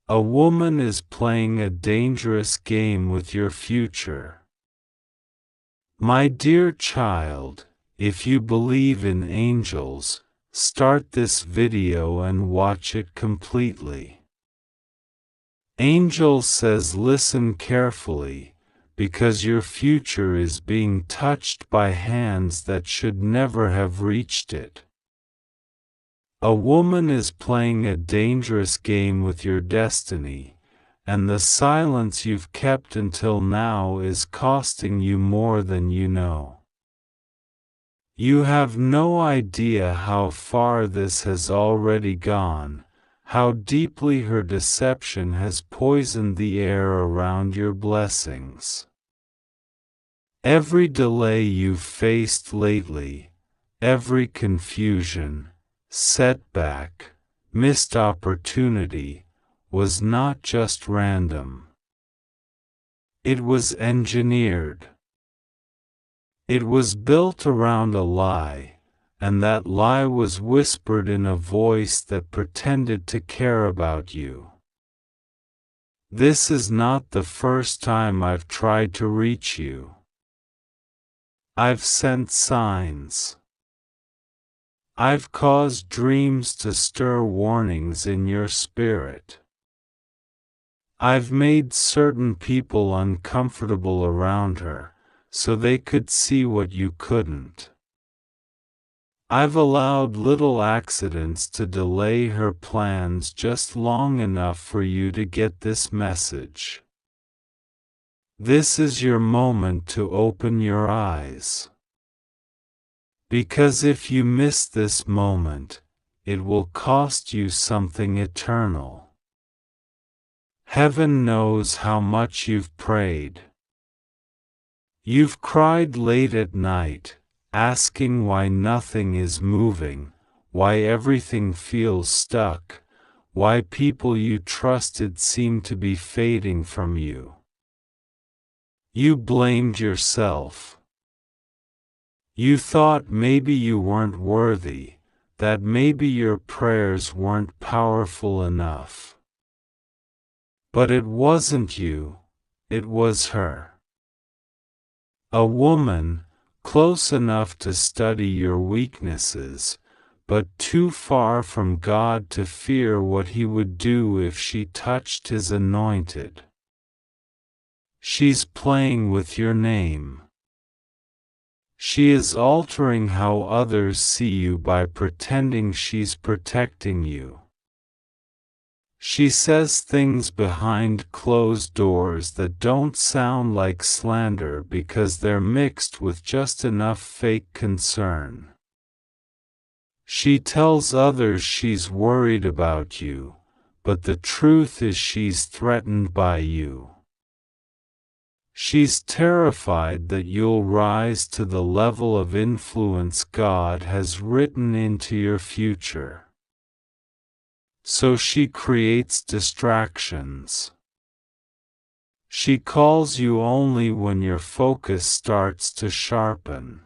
A woman is playing a dangerous game with your future. My dear child, if you believe in angels, start this video and watch it completely. Angel says listen carefully, because your future is being touched by hands that should never have reached it. A woman is playing a dangerous game with your destiny, and the silence you've kept until now is costing you more than you know. You have no idea how far this has already gone, how deeply her deception has poisoned the air around your blessings. Every delay you've faced lately, every confusion, setback, missed opportunity, was not just random. It was engineered. It was built around a lie, and that lie was whispered in a voice that pretended to care about you. This is not the first time I've tried to reach you. I've sent signs. I've caused dreams to stir warnings in your spirit. I've made certain people uncomfortable around her, so they could see what you couldn't. I've allowed little accidents to delay her plans just long enough for you to get this message. This is your moment to open your eyes. Because if you miss this moment, it will cost you something eternal. Heaven knows how much you've prayed. You've cried late at night, asking why nothing is moving, why everything feels stuck, why people you trusted seem to be fading from you. You blamed yourself. You thought maybe you weren't worthy, that maybe your prayers weren't powerful enough. But it wasn't you, it was her. A woman, close enough to study your weaknesses, but too far from God to fear what He would do if she touched His anointed. She's playing with your name. She is altering how others see you by pretending she's protecting you. She says things behind closed doors that don't sound like slander because they're mixed with just enough fake concern. She tells others she's worried about you, but the truth is she's threatened by you. She's terrified that you'll rise to the level of influence God has written into your future. So she creates distractions. She calls you only when your focus starts to sharpen.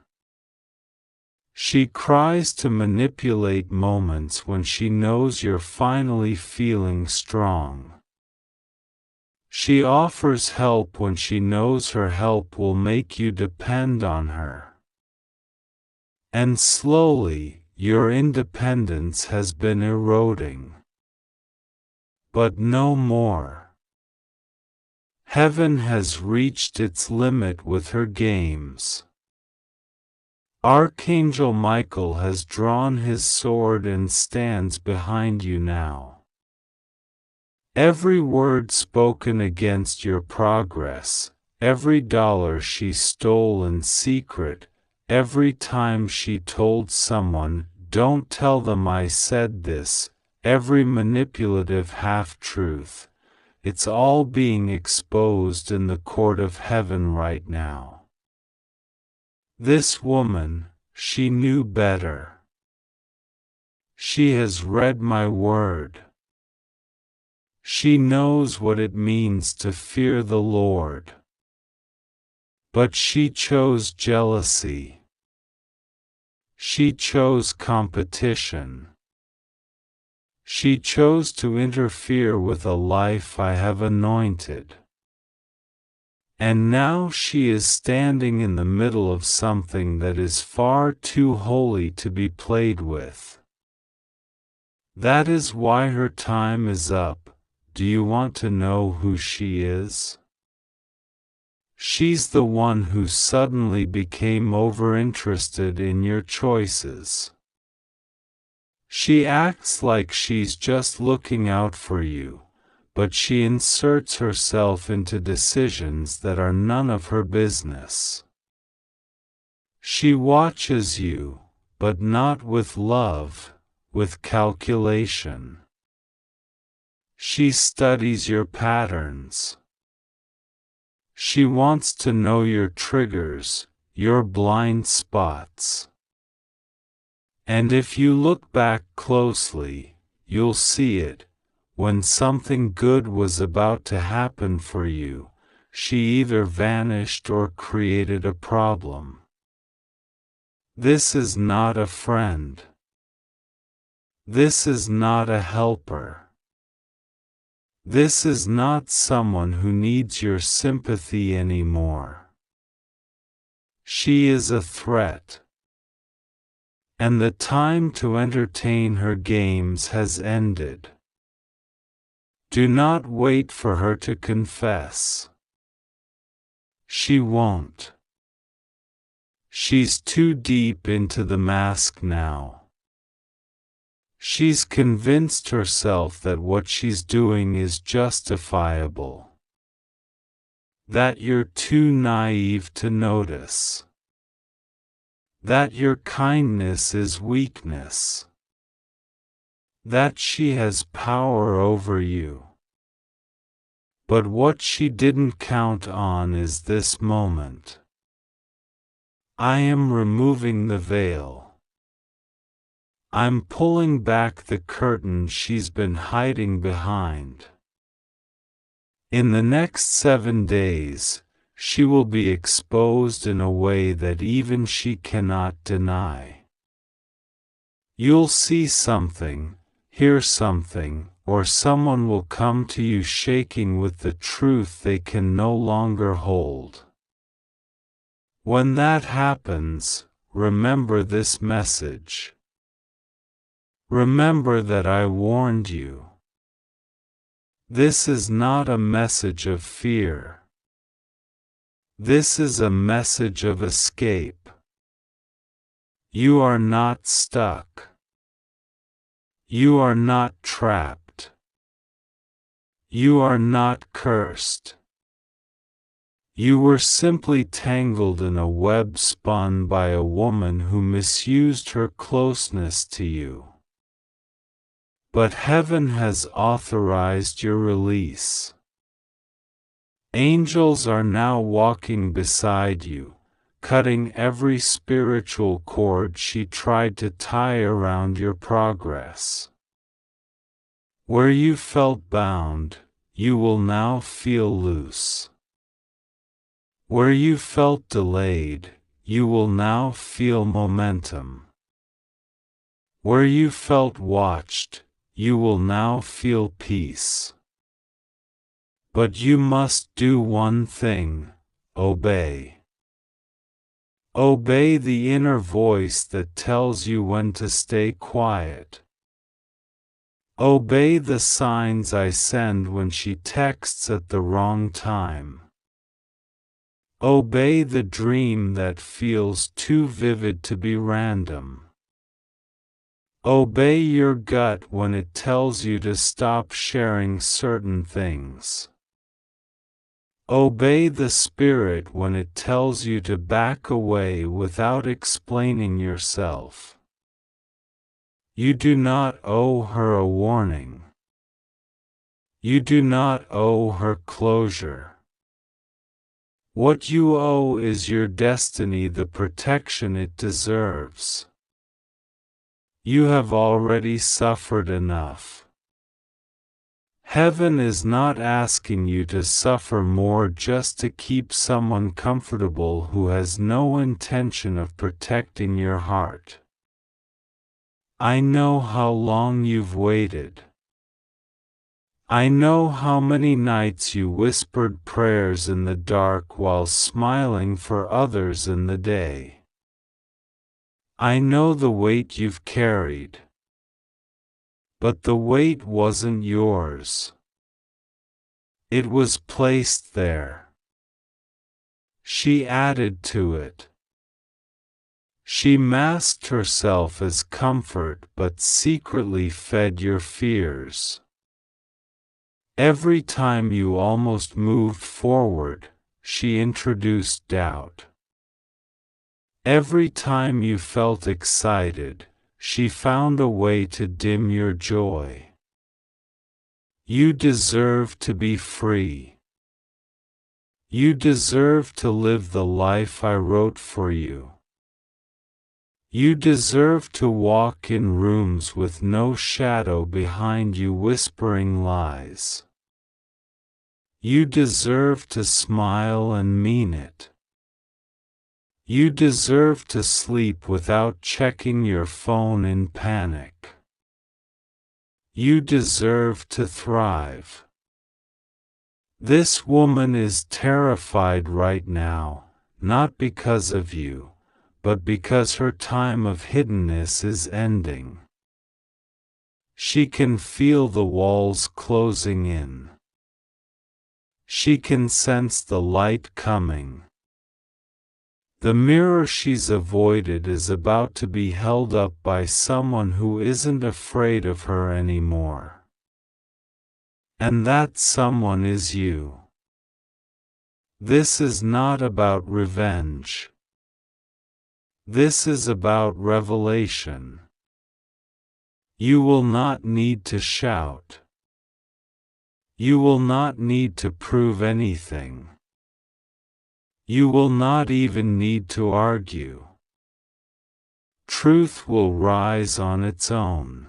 She cries to manipulate moments when she knows you're finally feeling strong. She offers help when she knows her help will make you depend on her. And slowly, your independence has been eroding. But no more. Heaven has reached its limit with her games. Archangel Michael has drawn his sword and stands behind you now. Every word spoken against your progress, every dollar she stole in secret, every time she told someone, "Don't tell them I said this," every manipulative half-truth, it's all being exposed in the court of heaven right now. This woman, she knew better. She has read my word. She knows what it means to fear the Lord. But she chose jealousy. She chose competition. She chose to interfere with a life I have anointed. And now she is standing in the middle of something that is far too holy to be played with. That is why her time is up. Do you want to know who she is? She's the one who suddenly became overinterested in your choices. She acts like she's just looking out for you, but she inserts herself into decisions that are none of her business. She watches you, but not with love, with calculation. She studies your patterns. She wants to know your triggers, your blind spots. And if you look back closely, you'll see it. When something good was about to happen for you, she either vanished or created a problem. This is not a friend. This is not a helper. This is not someone who needs your sympathy anymore. She is a threat. And the time to entertain her games has ended. Do not wait for her to confess. She won't. She's too deep into the mask now. She's convinced herself that what she's doing is justifiable. That you're too naive to notice. That your kindness is weakness. That she has power over you. But what she didn't count on is this moment. I am removing the veil. I'm pulling back the curtain she's been hiding behind. In the next 7 days, she will be exposed in a way that even she cannot deny. You'll see something, hear something, or someone will come to you shaking with the truth they can no longer hold. When that happens, remember this message. Remember that I warned you. This is not a message of fear. This is a message of escape. You are not stuck. You are not trapped. You are not cursed. You were simply tangled in a web spun by a woman who misused her closeness to you. But heaven has authorized your release. Angels are now walking beside you, cutting every spiritual cord she tried to tie around your progress. Where you felt bound, you will now feel loose. Where you felt delayed, you will now feel momentum. Where you felt watched, you will now feel peace. But you must do one thing: obey. Obey the inner voice that tells you when to stay quiet. Obey the signs I send when she texts at the wrong time. Obey the dream that feels too vivid to be random. Obey your gut when it tells you to stop sharing certain things. Obey the spirit when it tells you to back away without explaining yourself. You do not owe her a warning. You do not owe her closure. What you owe is your destiny the protection it deserves. You have already suffered enough. Heaven is not asking you to suffer more just to keep someone comfortable who has no intention of protecting your heart. I know how long you've waited. I know how many nights you whispered prayers in the dark while smiling for others in the day. I know the weight you've carried. But the weight wasn't yours. It was placed there. She added to it. She masked herself as comfort but secretly fed your fears. Every time you almost moved forward, she introduced doubt. Every time you felt excited, she found a way to dim your joy. You deserve to be free. You deserve to live the life I wrote for you. You deserve to walk in rooms with no shadow behind you whispering lies. You deserve to smile and mean it. You deserve to sleep without checking your phone in panic. You deserve to thrive. This woman is terrified right now, not because of you, but because her time of hiddenness is ending. She can feel the walls closing in. She can sense the light coming. The mirror she's avoided is about to be held up by someone who isn't afraid of her anymore. And that someone is you. This is not about revenge. This is about revelation. You will not need to shout. You will not need to prove anything. You will not even need to argue. Truth will rise on its own.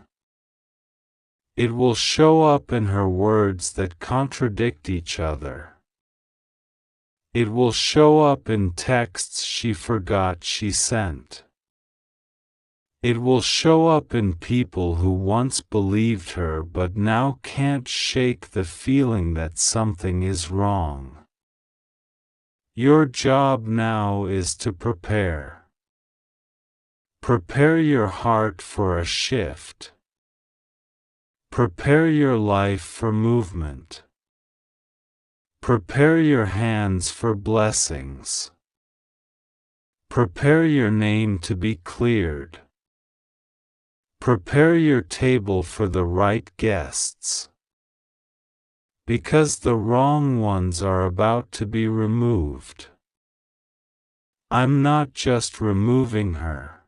It will show up in her words that contradict each other. It will show up in texts she forgot she sent. It will show up in people who once believed her but now can't shake the feeling that something is wrong. Your job now is to prepare. Prepare your heart for a shift. Prepare your life for movement. Prepare your hands for blessings. Prepare your name to be cleared. Prepare your table for the right guests. Because the wrong ones are about to be removed. I'm not just removing her.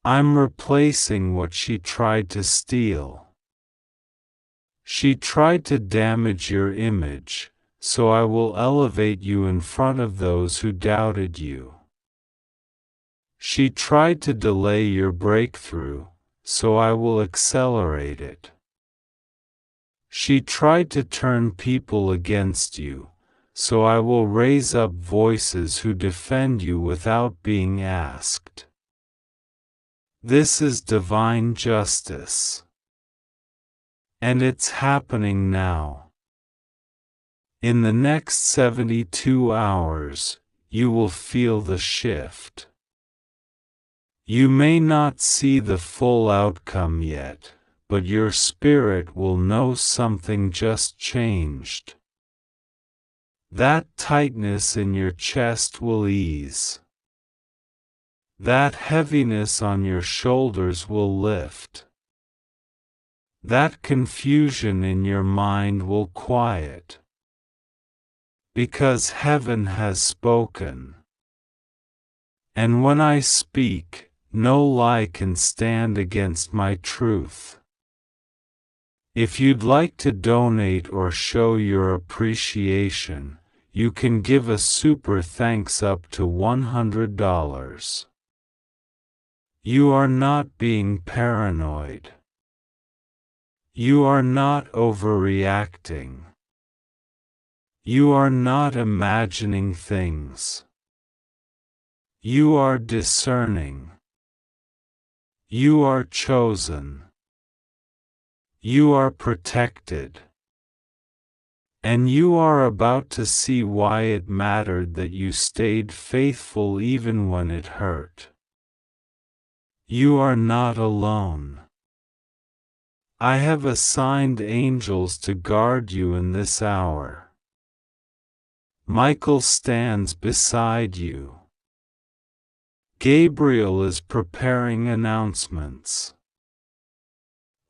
I'm replacing what she tried to steal. She tried to damage your image, so I will elevate you in front of those who doubted you. She tried to delay your breakthrough, so I will accelerate it. She tried to turn people against you, so I will raise up voices who defend you without being asked. This is divine justice. And it's happening now. In the next 72 hours, you will feel the shift. You may not see the full outcome yet, but your spirit will know something just changed. That tightness in your chest will ease. That heaviness on your shoulders will lift. That confusion in your mind will quiet. Because heaven has spoken. And when I speak, no lie can stand against my truth. If you'd like to donate or show your appreciation, you can give a super thanks up to $100. You are not being paranoid. You are not overreacting. You are not imagining things. You are discerning. You are chosen. You are protected. And you are about to see why it mattered that you stayed faithful even when it hurt. You are not alone. I have assigned angels to guard you in this hour. Michael stands beside you. Gabriel is preparing announcements.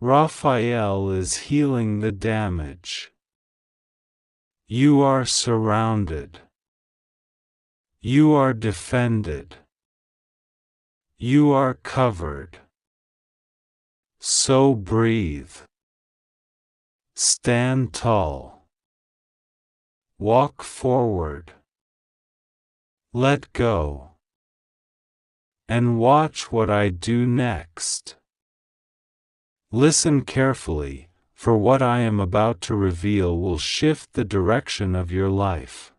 Raphael is healing the damage. You are surrounded. You are defended. You are covered. So breathe. Stand tall. Walk forward. Let go. And watch what I do next. Listen carefully, for what I am about to reveal will shift the direction of your life.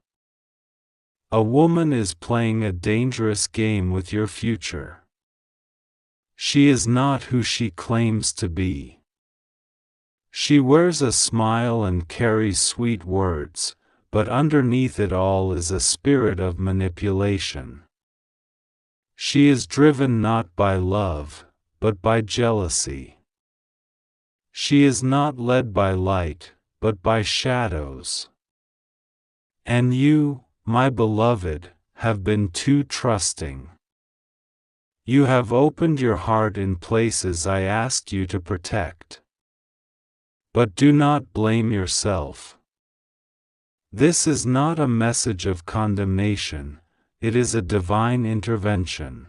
A woman is playing a dangerous game with your future. She is not who she claims to be. She wears a smile and carries sweet words, but underneath it all is a spirit of manipulation. She is driven not by love, but by jealousy. She is not led by light, but by shadows. And you, my beloved, have been too trusting. You have opened your heart in places I asked you to protect. But do not blame yourself. This is not a message of condemnation, it is a divine intervention.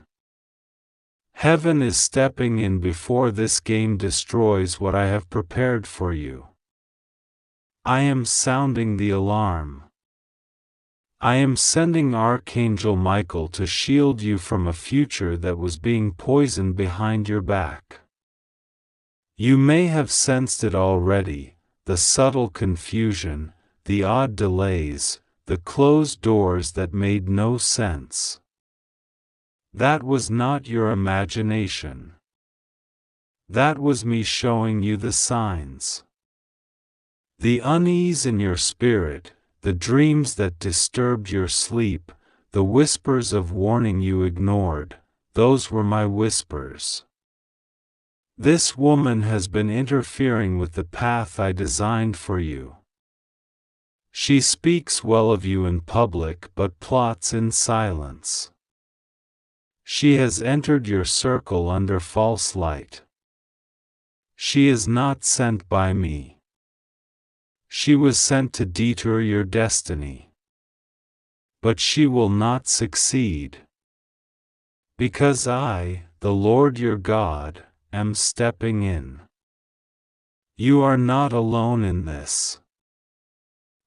Heaven is stepping in before this game destroys what I have prepared for you. I am sounding the alarm. I am sending Archangel Michael to shield you from a future that was being poisoned behind your back. You may have sensed it already, the subtle confusion, the odd delays, the closed doors that made no sense. That was not your imagination. That was me showing you the signs. The unease in your spirit, the dreams that disturbed your sleep, the whispers of warning you ignored, those were my whispers. This woman has been interfering with the path I designed for you. She speaks well of you in public but plots in silence. She has entered your circle under false light. She is not sent by me. She was sent to detour your destiny. But she will not succeed. Because I, the Lord your God, am stepping in. You are not alone in this.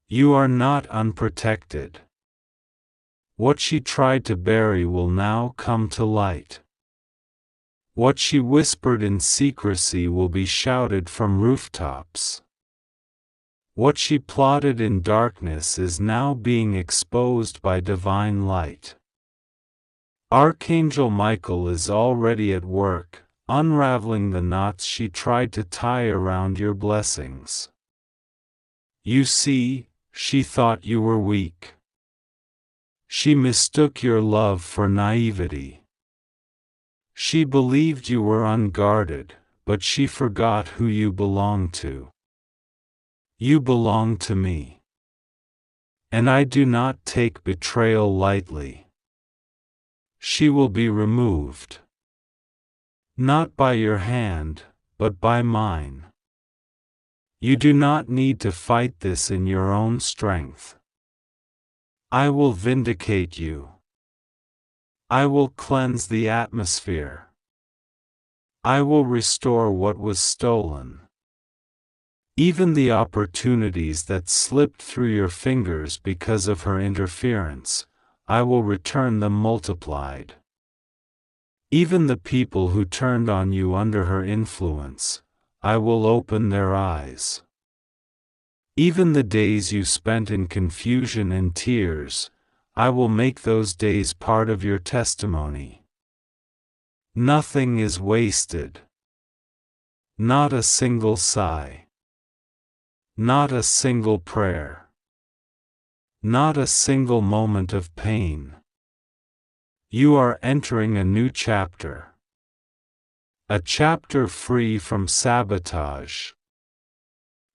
You are not unprotected. What she tried to bury will now come to light. What she whispered in secrecy will be shouted from rooftops. What she plotted in darkness is now being exposed by divine light. Archangel Michael is already at work, unraveling the knots she tried to tie around your blessings. You see, she thought you were weak. She mistook your love for naivety. She believed you were unguarded, but she forgot who you belonged to. You belong to me. And I do not take betrayal lightly. She will be removed. Not by your hand, but by mine. You do not need to fight this in your own strength. I will vindicate you. I will cleanse the atmosphere. I will restore what was stolen. Even the opportunities that slipped through your fingers because of her interference, I will return them multiplied. Even the people who turned on you under her influence, I will open their eyes. Even the days you spent in confusion and tears, I will make those days part of your testimony. Nothing is wasted. Not a single sigh. Not a single prayer. Not a single moment of pain. You are entering a new chapter. A chapter free from sabotage.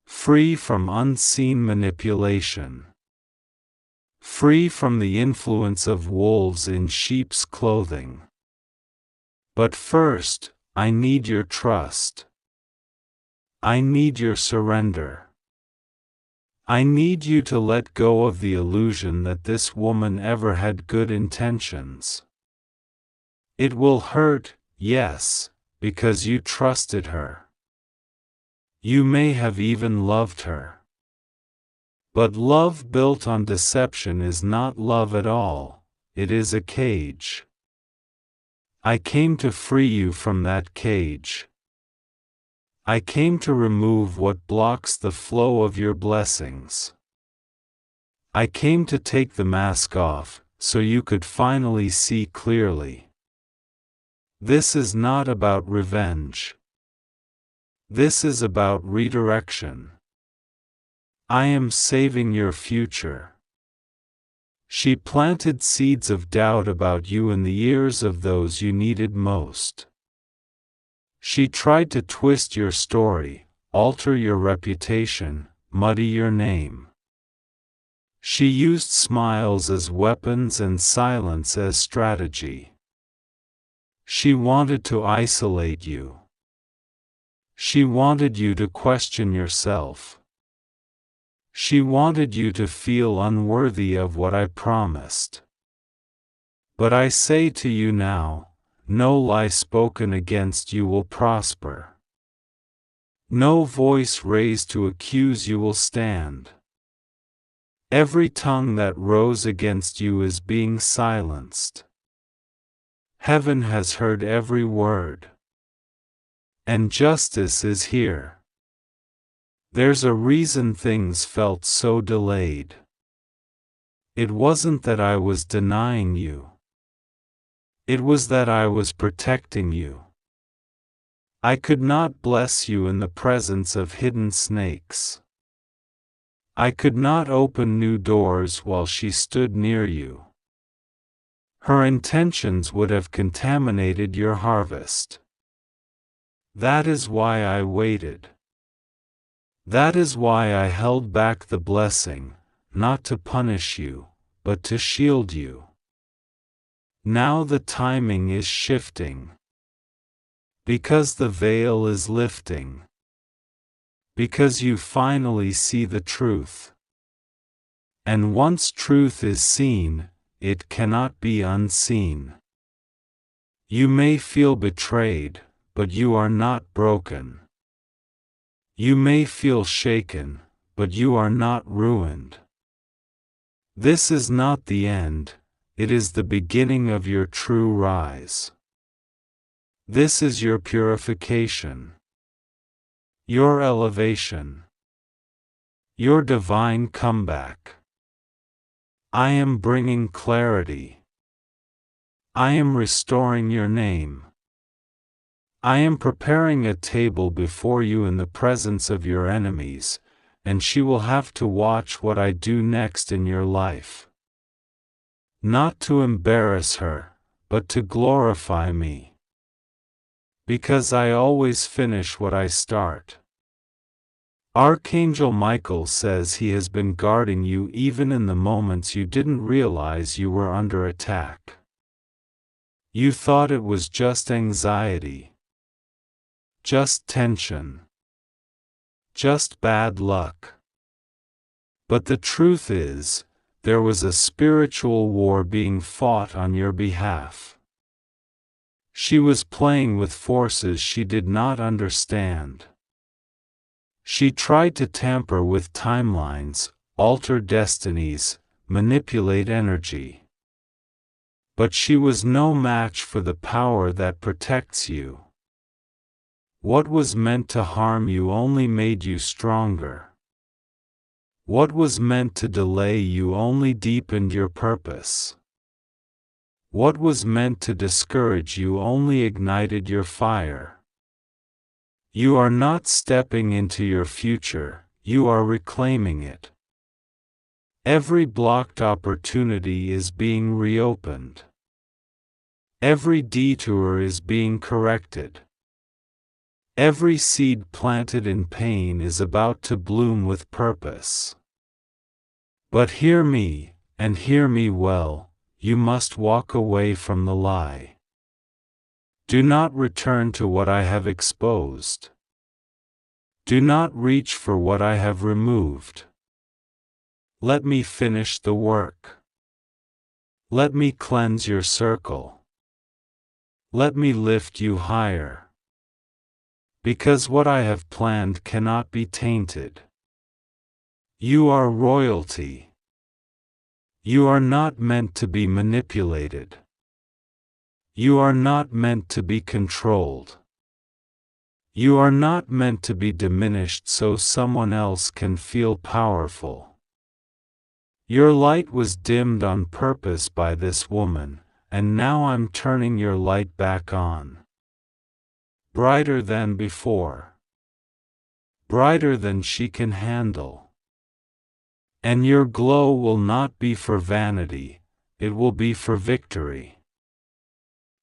Free from unseen manipulation. Free from the influence of wolves in sheep's clothing. But first, I need your trust. I need your surrender. I need you to let go of the illusion that this woman ever had good intentions. It will hurt, yes, because you trusted her. You may have even loved her. But love built on deception is not love at all, it is a cage. I came to free you from that cage. I came to remove what blocks the flow of your blessings. I came to take the mask off, so you could finally see clearly. This is not about revenge. This is about redirection. I am saving your future. She planted seeds of doubt about you in the ears of those you needed most. She tried to twist your story, alter your reputation, muddy your name. She used smiles as weapons and silence as strategy. She wanted to isolate you. She wanted you to question yourself. She wanted you to feel unworthy of what I promised. But I say to you now, no lie spoken against you will prosper. No voice raised to accuse you will stand. Every tongue that rose against you is being silenced. Heaven has heard every word. And justice is here. There's a reason things felt so delayed. It wasn't that I was denying you. It was that I was protecting you. I could not bless you in the presence of hidden snakes. I could not open new doors while she stood near you. Her intentions would have contaminated your harvest. That is why I waited. That is why I held back the blessing, not to punish you, but to shield you. Now the timing is shifting. Because the veil is lifting. Because you finally see the truth. And once truth is seen, it cannot be unseen. You may feel betrayed, but you are not broken. You may feel shaken, but you are not ruined. This is not the end, it is the beginning of your true rise. This is your purification. Your elevation. Your divine comeback. I am bringing clarity. I am restoring your name. I am preparing a table before you in the presence of your enemies, and she will have to watch what I do next in your life. Not to embarrass her, but to glorify me. Because I always finish what I start. Archangel Michael says he has been guarding you even in the moments you didn't realize you were under attack. You thought it was just anxiety. Just tension. Just bad luck. But the truth is, there was a spiritual war being fought on your behalf. She was playing with forces she did not understand. She tried to tamper with timelines, alter destinies, manipulate energy. But she was no match for the power that protects you. What was meant to harm you only made you stronger. What was meant to delay you only deepened your purpose. What was meant to discourage you only ignited your fire. You are not stepping into your future, you are reclaiming it. Every blocked opportunity is being reopened. Every detour is being corrected. Every seed planted in pain is about to bloom with purpose. But hear me, and hear me well, you must walk away from the lie. Do not return to what I have exposed. Do not reach for what I have removed. Let me finish the work. Let me cleanse your circle. Let me lift you higher. Because what I have planned cannot be tainted. You are royalty. You are not meant to be manipulated. You are not meant to be controlled. You are not meant to be diminished so someone else can feel powerful. Your light was dimmed on purpose by this woman, and now I'm turning your light back on. Brighter than before. Brighter than she can handle. And your glow will not be for vanity, it will be for victory.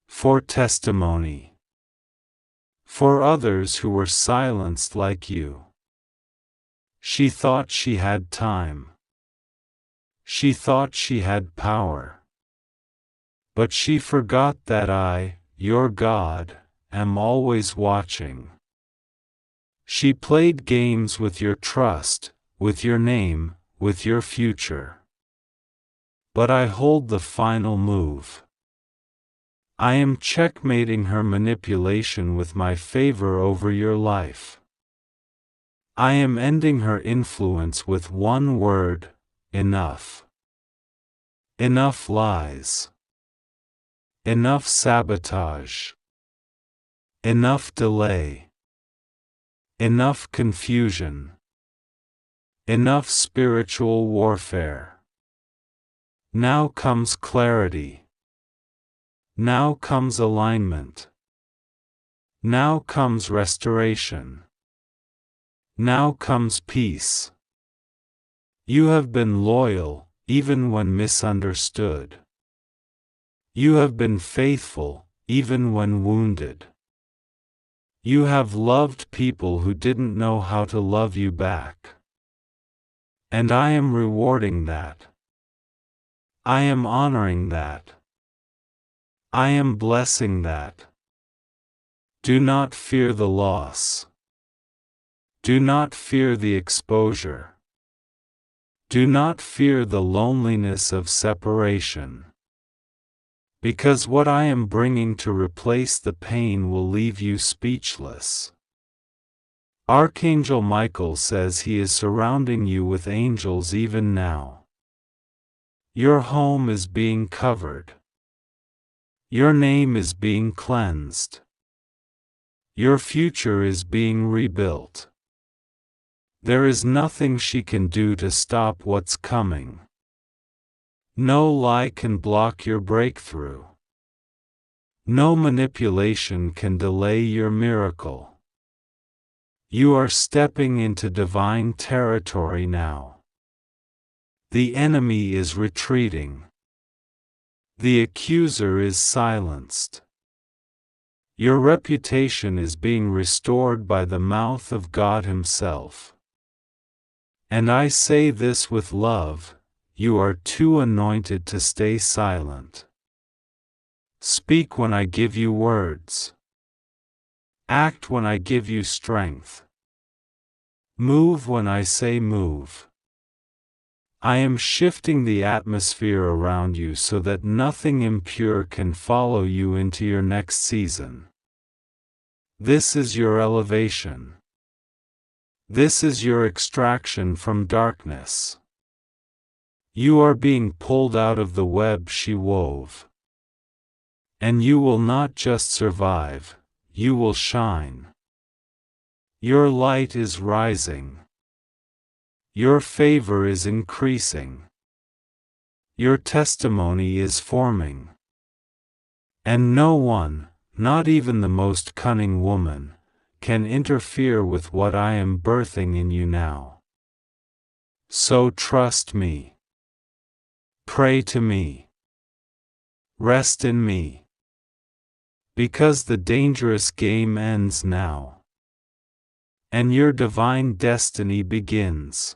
For testimony. For others who were silenced like you. She thought she had time. She thought she had power. But she forgot that I, your God, am always watching. She played games with your trust, with your name, with your future. But I hold the final move. I am checkmating her manipulation with my favor over your life. I am ending her influence with one word: enough. Enough lies. Enough sabotage. Enough delay. Enough confusion. Enough spiritual warfare. Now comes clarity. Now comes alignment. Now comes restoration. Now comes peace. You have been loyal, even when misunderstood. You have been faithful, even when wounded. You have loved people who didn't know how to love you back. And I am rewarding that. I am honoring that. I am blessing that. Do not fear the loss. Do not fear the exposure. Do not fear the loneliness of separation. Because what I am bringing to replace the pain will leave you speechless. Archangel Michael says he is surrounding you with angels even now. Your home is being covered. Your name is being cleansed. Your future is being rebuilt. There is nothing she can do to stop what's coming. No lie can block your breakthrough. No manipulation can delay your miracle. You are stepping into divine territory now. The enemy is retreating. The accuser is silenced. Your reputation is being restored by the mouth of God Himself. And I say this with love, you are too anointed to stay silent. Speak when I give you words. Act when I give you strength. Move when I say move. I am shifting the atmosphere around you so that nothing impure can follow you into your next season. This is your elevation. This is your extraction from darkness. You are being pulled out of the web she wove. And you will not just survive, you will shine. Your light is rising. Your favor is increasing. Your testimony is forming. And no one, not even the most cunning woman, can interfere with what I am birthing in you now. So trust me. Pray to me. Rest in me. Because the dangerous game ends now. And your divine destiny begins.